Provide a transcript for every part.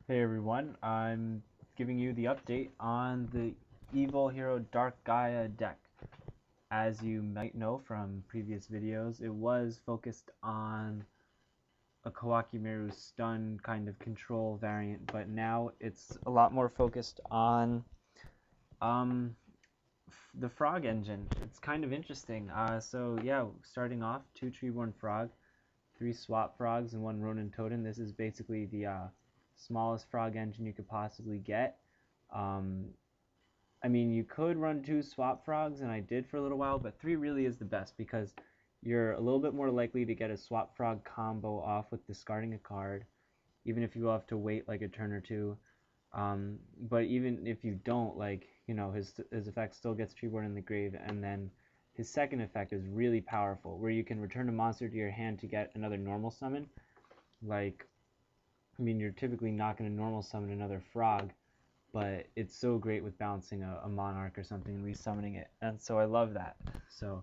Hey everyone, I'm giving you the update on the Evil Hero Dark Gaia deck. As you might know from previous videos, it was focused on a Kawakimeru stun kind of control variant, but now it's a lot more focused on um, the frog engine. It's kind of interesting. So yeah, starting off, 2 Treeborn Frog, 3 Swap Frogs, and 1 Ronin Totem. This is basically the smallest frog engine you could possibly get. Um, I mean, you could run 2 Swap Frogs, and I did for a little while, but 3 really is the best because you're a little bit more likely to get a Swap Frog combo off with discarding a card, even if you have to wait like a turn or two. But even if you don't, like, his effect still gets Treeborn in the grave, and then his second effect is really powerful, where you can return a monster to your hand to get another normal summon. Like, I mean, you're typically not going to normal summon another frog, but it's so great with bouncing a monarch or something and resummoning it, and so I love that. So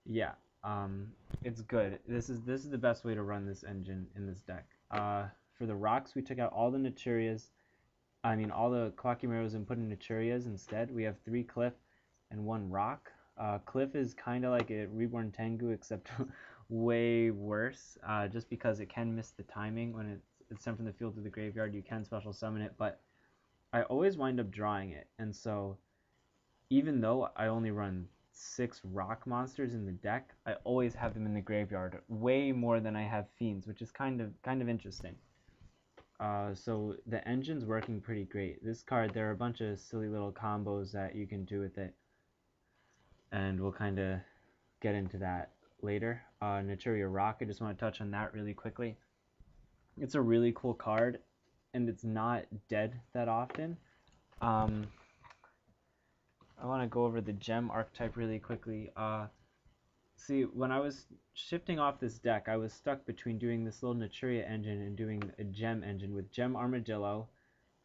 yeah, it's good. This is the best way to run this engine in this deck. For the rocks, we took out all the Naturias. I mean, all the Kawakimerus and put in Naturias instead. We have 3 Cliff and 1 Rock. Cliff is kind of like a Reborn Tengu, except way worse, just because it can miss the timing when it's sent from the field to the graveyard. You can special summon it, but I always wind up drawing it, and so even though I only run 6 rock monsters in the deck, I always have them in the graveyard, way more than I have fiends, which is kind of interesting. So the engine's working pretty great. This card, there are a bunch of silly little combos that you can do with it, and we'll kind of get into that later. Naturia Rock, I just want to touch on that really quickly. It's a really cool card, and it's not dead that often. Um, I want to go over the gem archetype really quickly. See, when I was shifting off this deck, I was stuck between doing this little Naturia engine and doing a gem engine with Gem Armadillo,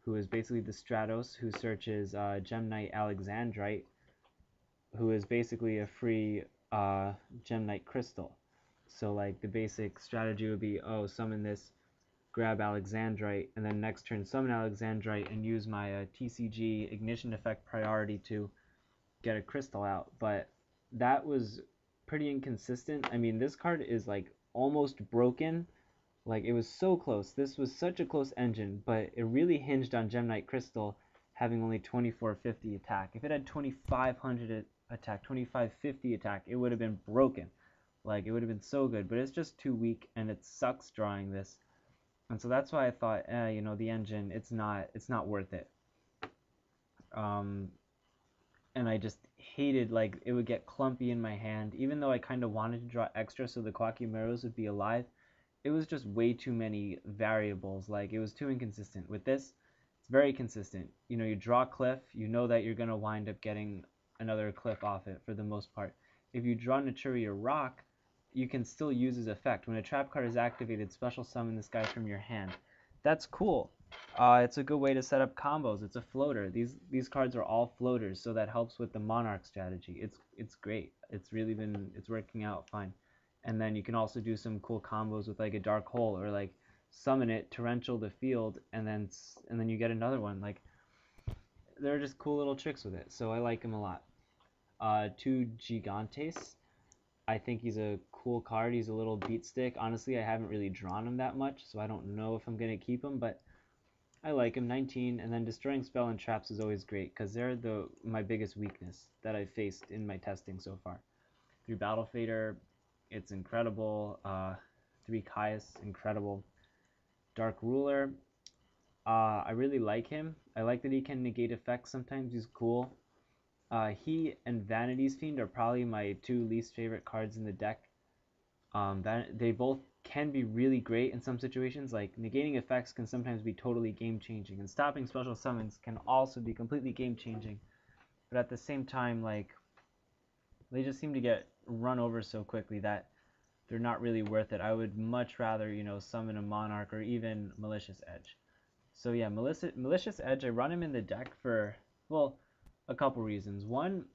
who is basically the Stratos, who searches Gem Knight Alexandrite, who is basically a free Gem Knight Crystal. So like the basic strategy would be, oh, summon this, grab Alexandrite, and then next turn summon Alexandrite and use my TCG Ignition Effect priority to get a crystal out. But that was pretty inconsistent. I mean, this card is like almost broken. Like, it was so close. This was such a close engine, but it really hinged on Gem Knight Crystal having only 2450 attack. If it had 2500 attack, 2550 attack, it would have been broken. Like, it would have been so good, but it's just too weak, and it sucks drawing this. And so that's why I thought, the engine, it's not worth it. Um, and I just hated, like, it would get clumpy in my hand, even though I kind of wanted to draw extra so the Quacky would be alive. It was just way too many variables. Like, it was too inconsistent. With this, it's very consistent. You draw a cliff, you know that you're going to wind up getting another cliff off it for the most part. If you draw Naturia Rock, you can still use his effect. When a trap card is activated, special summon this guy from your hand. That's cool. It's a good way to set up combos. It's a floater. These cards are all floaters, so that helps with the Monarch strategy. It's great. It's working out fine. And then you can also do some cool combos with like a dark hole, or like summon it, torrential the field, and then you get another one. Like, they're just cool little tricks with it. So I like him a lot. 2 Gigantes. I think he's a cool card. He's a little beat stick. Honestly, I haven't really drawn him that much, so I don't know if I'm going to keep him, but I like him. 19, and then destroying spell and traps is always great because they're my biggest weakness that I've faced in my testing so far. 3 Battle Fader, it's incredible. 3 Caius, incredible. Dark Ruler, I really like him. I like that he can negate effects sometimes. He's cool. He and Vanity's Fiend are probably my 2 least favorite cards in the deck. They both can be really great in some situations. Like, negating effects can sometimes be totally game-changing, and stopping special summons can also be completely game-changing. But at the same time, like, they just seem to get run over so quickly that they're not really worth it. I would much rather, summon a Monarch or even Malicious Edge. So yeah, Malicious Edge, I run him in the deck for, well, a couple reasons. One,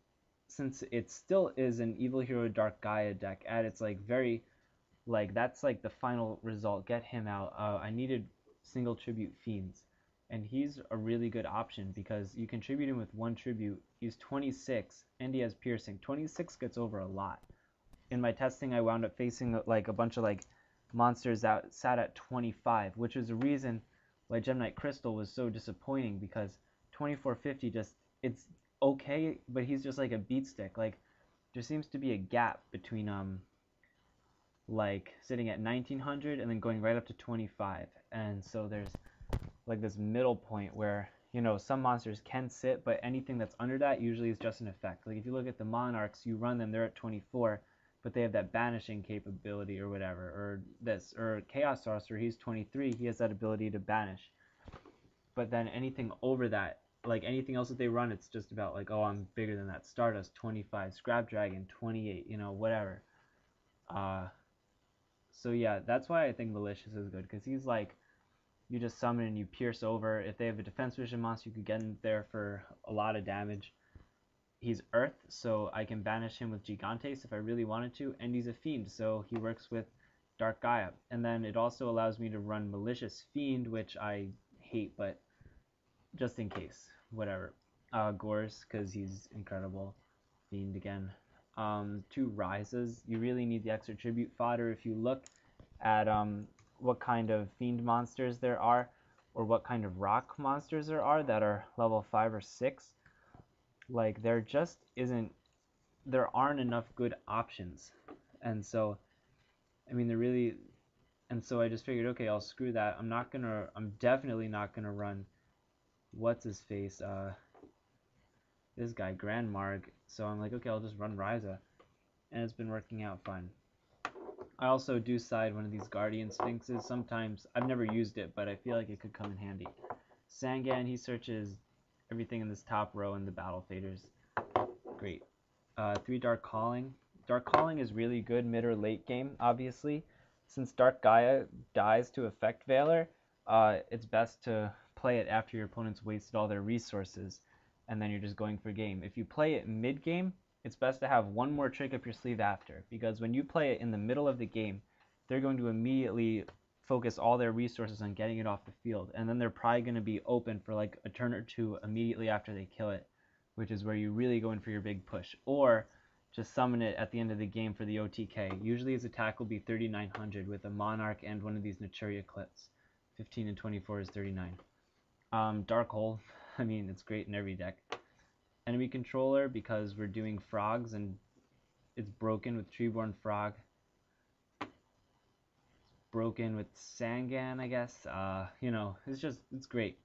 since it still is an Evil Hero Dark Gaia deck at its like very, like, that's like the final result, get him out. I needed single tribute fiends. And he's a really good option because you can tribute him with one tribute. He's 26 and he has piercing. 26 gets over a lot. In my testing, I wound up facing like a bunch of like monsters that sat at 25, which was the reason why Gem Knight Crystal was so disappointing, because 2450 just, it's okay, but he's just like a beat stick. Like, there seems to be a gap between like sitting at 1900 and then going right up to 25, and so there's like this middle point where, you know, some monsters can sit, but anything that's under that usually is just an effect. Like if you look at the Monarchs, you run them, they're at 24, but they have that banishing capability or whatever, or this, or Chaos Sorcerer, he's 23, he has that ability to banish. But then anything over that, like anything else that they run, it's just about like, oh, I'm bigger than that. Stardust 25, Scrap Dragon 28, you know, whatever. So yeah, that's why I think Malicious is good, because he's like, you just summon and you pierce over. If they have a defense vision monster, you could get in there for a lot of damage. He's Earth, so I can banish him with Gigantes if I really wanted to, and he's a Fiend, so he works with Dark Gaia. And then it also allows me to run Malicious Fiend, which I hate, but just in case, whatever. Gores, because he's incredible. Fiend again. 2 Rises. You really need the extra tribute fodder. If you look at what kind of Fiend monsters there are, or what kind of rock monsters there are that are level 5 or 6, like there just isn't, there aren't enough good options. And so, I mean, and so I just figured, okay, I'll screw that. I'm definitely not gonna run, what's his face, this guy, Grand Marg. So I'm like, okay, I'll just run Ryza. And it's been working out fine. I also do side one of these Guardian Sphinxes. Sometimes, I've never used it, but I feel like it could come in handy. Sangan, he searches everything in this top row in the battle faders. Great. 3 Dark Calling. Dark Calling is really good mid or late game, obviously. Since Dark Gaia dies to Effect Veiler, it's best to play it after your opponent's wasted all their resources, and then you're just going for game. If you play it mid game, it's best to have one more trick up your sleeve after, because when you play it in the middle of the game, they're going to immediately focus all their resources on getting it off the field, and then they're probably going to be open for like a turn or two immediately after they kill it, which is where you really go in for your big push. Or just summon it at the end of the game for the OTK. Usually his attack will be 3900 with a Monarch and one of these Naturia clips. 15 and 24 is 39. Dark Hole, I mean, it's great in every deck. Enemy Controller, because we're doing frogs and it's broken with Treeborn Frog. It's broken with Sangan, I guess. You know, it's great.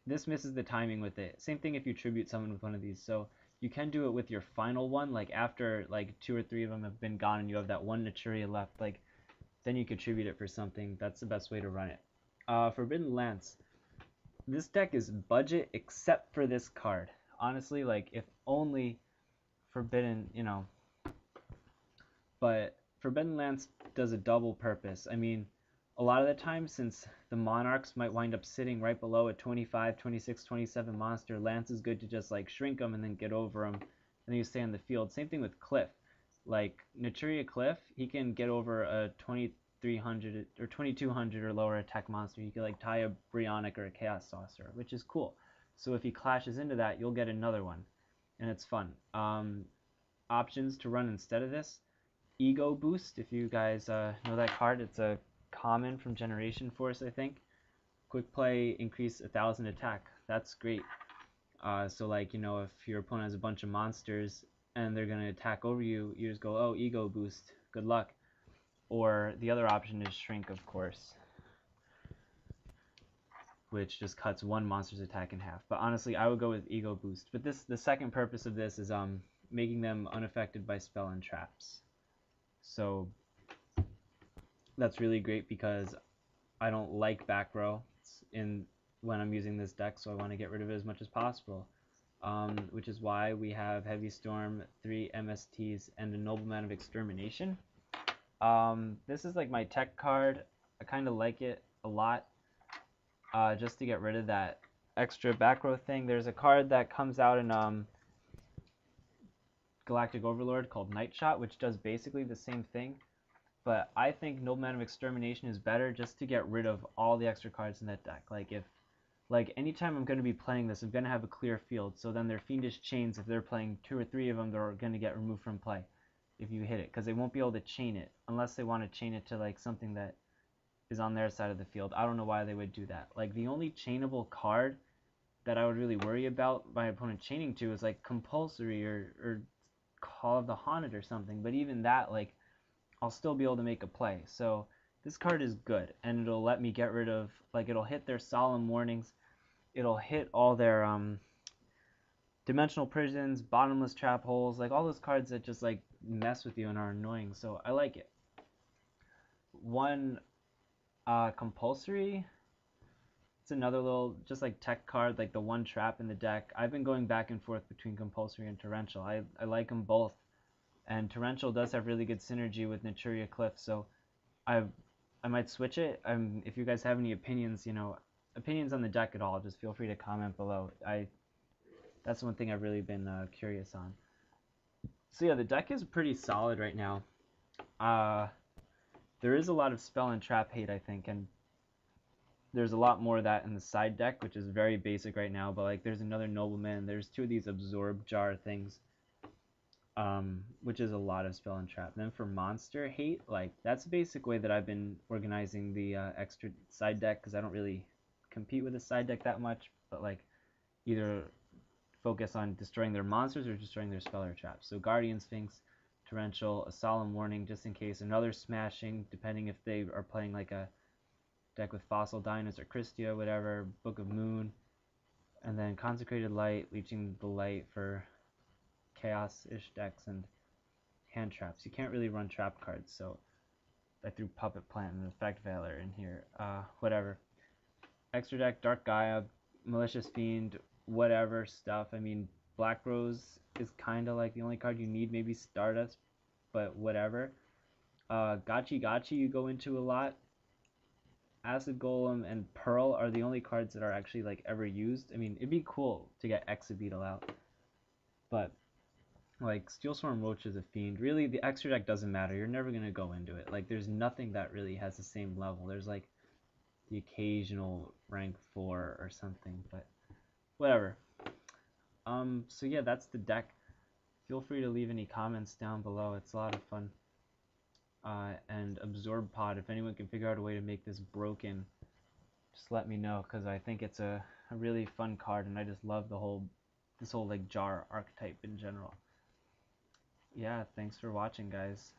This misses the timing with it. Same thing if you tribute someone with one of these. So you can do it with your final one, like after like 2 or 3 of them have been gone and you have that one Naturia left, like then you could tribute it for something. That's the best way to run it. Forbidden Lance. This deck is budget except for this card. Honestly, like, if only Forbidden, you know, but Forbidden Lance does a double purpose. I mean, a lot of the time, since the Monarchs might wind up sitting right below a 25, 26, 27 monster, Lance is good to just like shrink them and then get over them, and then you stay on the field. Same thing with Cliff. Like Naturia Cliff, he can get over a 2300 or 2200 or lower attack monster. He can like tie a Brionic or a Chaos Saucer, which is cool. So if he clashes into that, you'll get another one, and it's fun. Options to run instead of this: Ego Boost, if you guys know that card. It's a common from Generation Force, I think. Quick play, increase 1000 attack. That's great. So like, you know, if your opponent has a bunch of monsters and they're going to attack over you, you just go, oh, Ego Boost, good luck. Or the other option is Shrink, of course, which just cuts one monster's attack in half. But honestly, I would go with Ego Boost. But the second purpose of this is making them unaffected by spell and traps. So that's really great because I don't like back row when I'm using this deck, so I want to get rid of it as much as possible. Which is why we have Heavy Storm, 3 MSTs, and a Nobleman of Extermination. This is like my tech card. I kind of like it a lot. Just to get rid of that extra back row thing. There's a card that comes out in Galactic Overlord called Night Shot, which does basically the same thing, but I think Nobleman of Extermination is better just to get rid of all the extra cards in that deck. Like anytime I'm going to be playing this, I'm going to have a clear field, so then their Fiendish Chains, if they're playing 2 or 3 of them, they're going to get removed from play if you hit it, because they won't be able to chain it unless they want to chain it to like something that is on their side of the field. I don't know why they would do that. Like the only chainable card that I would really worry about my opponent chaining to is like Compulsory or Call of the Haunted or something, but even that, like, I'll still be able to make a play. So this card is good, and it'll let me get rid of, like, it'll hit their Solemn Warnings, it'll hit all their Dimensional Prisons, Bottomless Trap Holes, like all those cards that just like mess with you and are annoying. So I like it. One Compulsory, it's another little just like tech card, like the one trap in the deck. I've been going back and forth between Compulsory and Torrential. I like them both, and Torrential does have really good synergy with Naturia Cliff, so I might switch it. If you guys have any opinions, opinions on the deck at all, just feel free to comment below. That's one thing I've really been curious on. So yeah, the deck is pretty solid right now. There is a lot of spell and trap hate, I think, and there's a lot more of that in the side deck, which is very basic right now, but like there's another Nobleman, there's 2 of these Absorb Jar things, which is a lot of spell and trap. And then for monster hate, like that's the basic way that I've been organizing the extra side deck, because I don't really compete with the side deck that much, but like either focus on destroying their monsters or destroying their spell or traps. So Guardian Sphinx, Torrential, a Solemn Warning just in case, another Smashing, depending if they are playing like a deck with Fossil Dynas or Christia, whatever, Book of Moon, and then Consecrated Light, Leeching the Light for Chaos-ish decks, and hand traps. You can't really run trap cards, so I threw Puppet Plant and Effect Veiler in here. Whatever. Extra deck, Dark Gaia, Malicious Fiend, whatever stuff. I mean, Black Rose is kind of like the only card you need, maybe Stardust, but whatever. Gachi Gachi you go into a lot. Acid Golem and Pearl are the only cards that are actually like ever used. I mean, it'd be cool to get Exabeetle out, but like Steelstorm Roach is a fiend. Really, the extra deck doesn't matter. You're never gonna go into it. Like, there's nothing that really has the same level. There's like the occasional rank 4 or something, but whatever. So yeah, that's the deck. Feel free to leave any comments down below. It's a lot of fun. And Absorb Pod, if anyone can figure out a way to make this broken, just let me know, because I think it's a really fun card, and I just love this whole like jar archetype in general. Yeah, thanks for watching, guys.